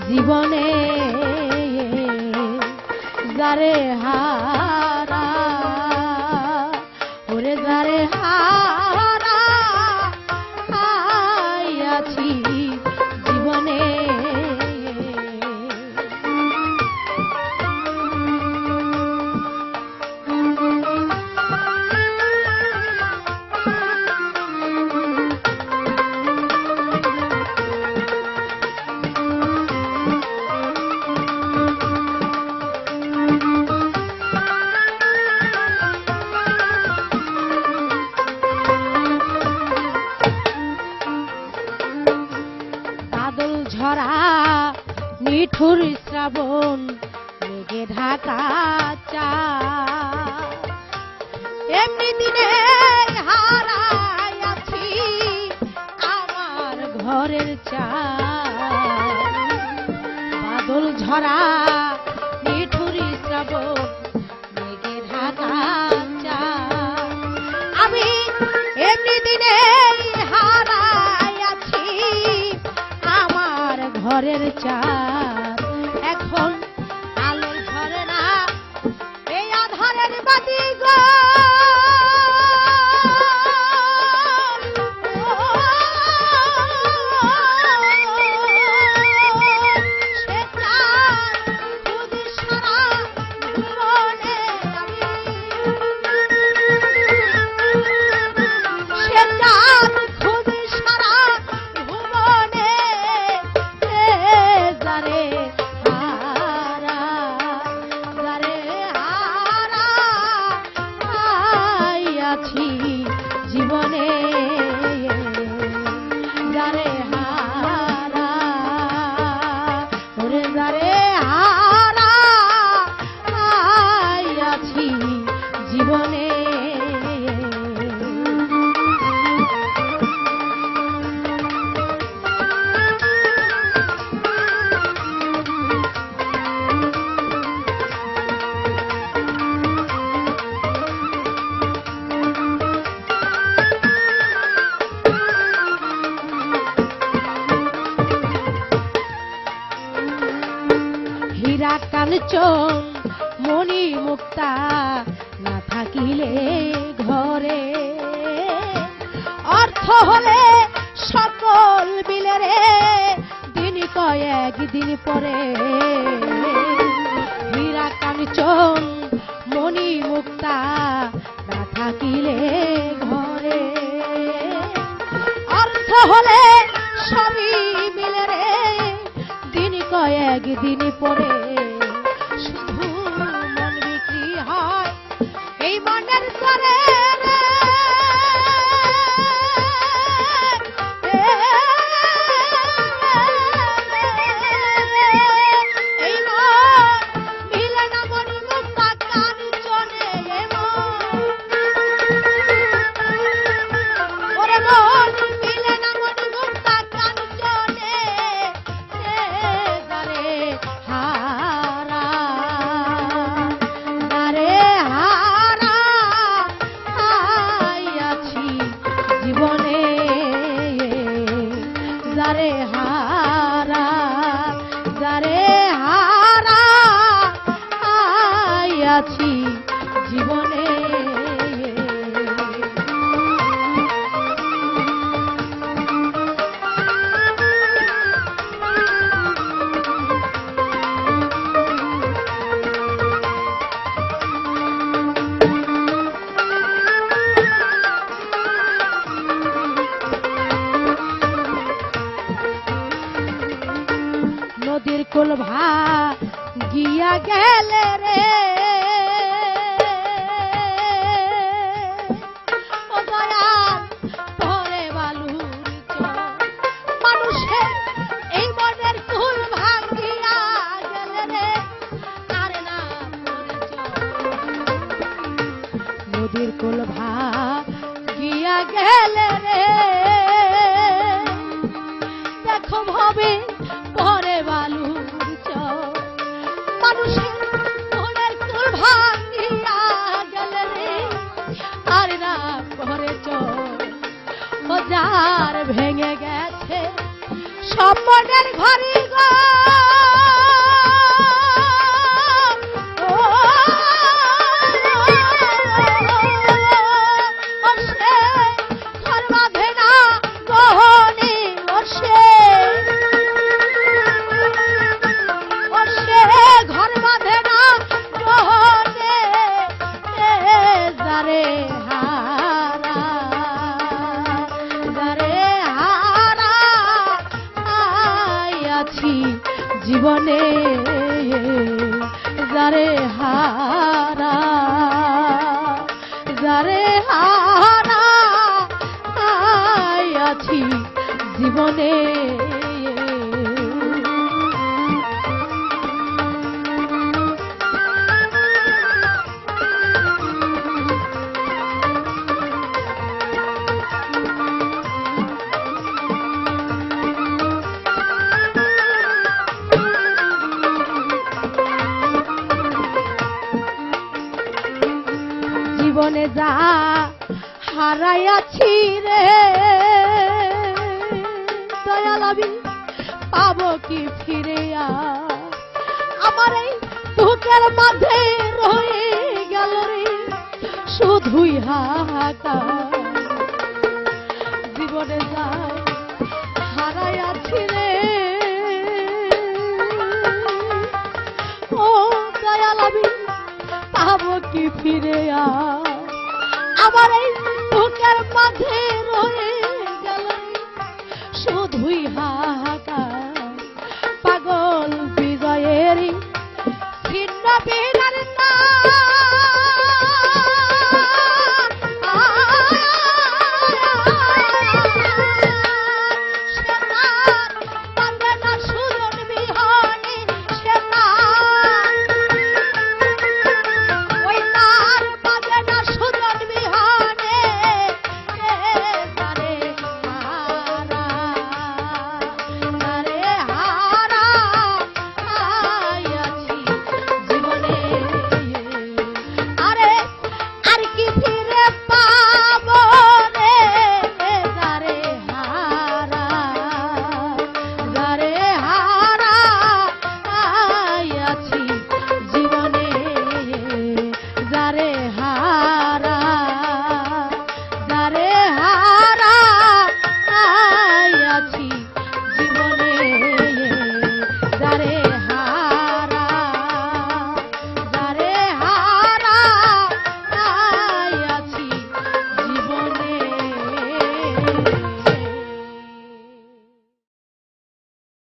জীবনে যারে হারা ওরে যারে হারা আছি জীবনে ঝরা নিঠুর শ্রাবণ মেঘে ঢাকা চা এমনি দিনে হারাই আছি আমার ঘরের চা বাদল ঝরা নিঠুর শ্রাবণ মেঘে ঢাকা চা আমি এমনি দিনে ঘরের চাঁদ এখন আলো ঝরে না এই আধারের বাতি গো সে চাঁদ খুঁজি সারা জীবনে আমি সে চাঁদ খুঁজি সারা জীবনে যারে হারা আছি জীবনে যারে হারা ওরে যারে হারা আছি জীবনে হীরা কাঞ্চন মণি মুক্তা না থাকিলে ঘরে অর্থ হলে সকল বিলে রে দিন কয়েক দিন পরে হীরা কাঞ্চন মণি মুক্তা না থাকিলে ঘরে অর্থ হলে সবই মিলে রে দিন কয়েক দিন পরে শুধু মন বিক্রি হয় এই মনের করে এই মন মিলে না মন মুক্তা কাঞ্চনে ওরে মন মিলে না মন মুক্তা কাঞ্চনে যারে হারা যারে হারা আছি জীবনে নদীর কুল গিয়া গেলে রে ও দয়াল পরে বালুর মানুষের এই মনের কুল ভাঙিয়া গেলে রে আরে না নদীর কুল গিয়া গেলে রে দেখো ভাবে পরে বালুর মানুষের মনের কুল ভাঙিয়া গেলে রে আর না পরে ও যার ভেঙে গেছে সব মনের ঘরে আছি জীবনে যারে হারা আছি জীবনে জীবনে যা হারাইয়াছি রে দয়াল আমি পাবো কি ফিরিয়া আমার এই বুকের মাঝে রয়ে গেল রে শুধুই হাহাকার জীবনে যা হারাইয়াছি রে ও দয়াল আমি পাবো কি ফিরিয়া আমার এই বুকের মাঝে